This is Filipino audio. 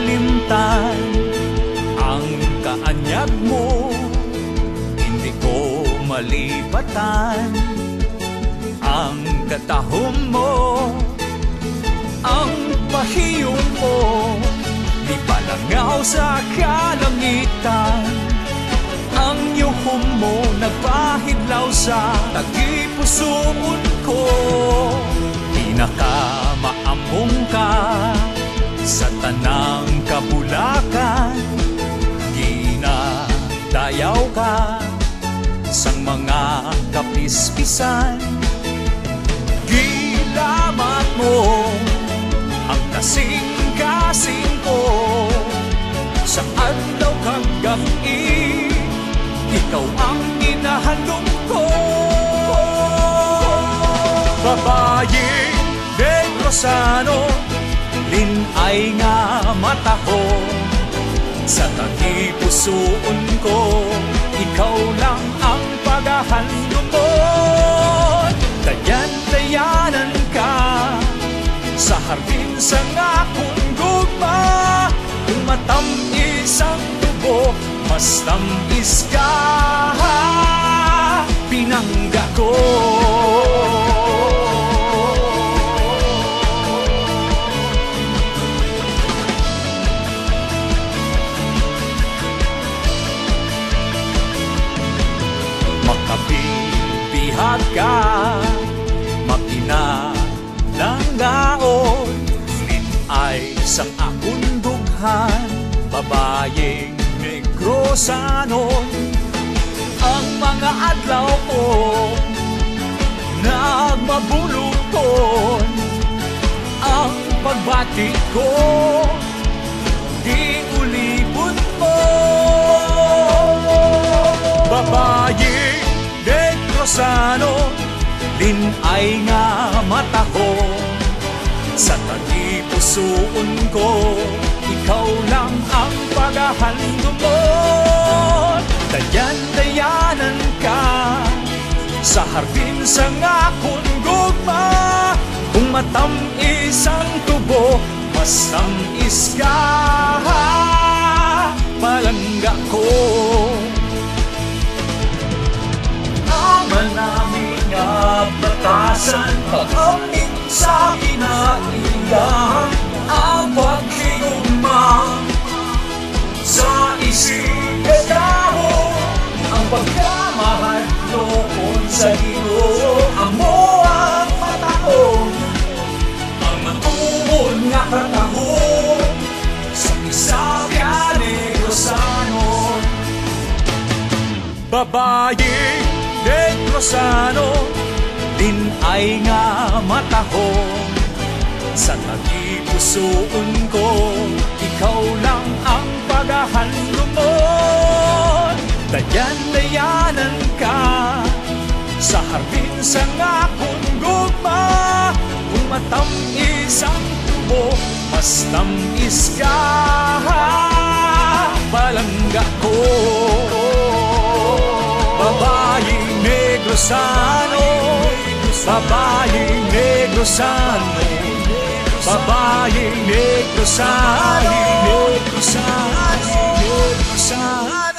kalimtan. Ang kaanyag mo, hindi ko malipatan. Ang katahom mo, ang pahiyong mo, di palangaw sa kalangitan. Ang yuhom mo nagpahidlaw sa tagipusoon ko. Pinakamaambong ka sa tanang kabulakan. Ginadayaw ka sang mga kapispisan. Gilamat mo ang kasing-kasing ko. Sa adlaw kag gabi, ikaw ang inahandom ko. Babae Negrosano, linay nga mataho. Sa tagipusoon ko, ikaw lang ang paghahandom mo. Dayan-dayanan ka sa hardin sa akong gugma. Kung matamis ang tubo, mas tamis ka, pinangga ko. Makabibihag ka, mapinalanggaon, linay sang akong dughan. Babayeng Negrosanon, ang mga adlaw ko nagmabuluton. Ang pagbati ko di ulipon mo. Babayeng Negrosano, linay nga mataho. Sa tagipusoon ko, ikaw lang ang paghahandom mo. Dayan-dayanan ka sa hardin sa akong gugma. Kung matamis ang tubo, mas tamis ka, palangga ko. Naman namin nga batasan, pag-aming sa kinaiyahan. Ang paghigugma sa isip kayaho, ang pagkamahal noon sa Ginoo. Amo ang matahon, ang matuon nga katahon sa isa ka Negrosano. Babae Negrosano, linay nga matahon. Sa tagipusoon ko, ikaw lang ang paghahandom mo. Dayan-dayanan ka sa hardin sa akong gugma. Kung matamis ang tubo, mas tamis ka, palangga ko. Babaeng Negrosano, babaeng Negrosano, babaeng Negrosano, Negrosano, Negrosano.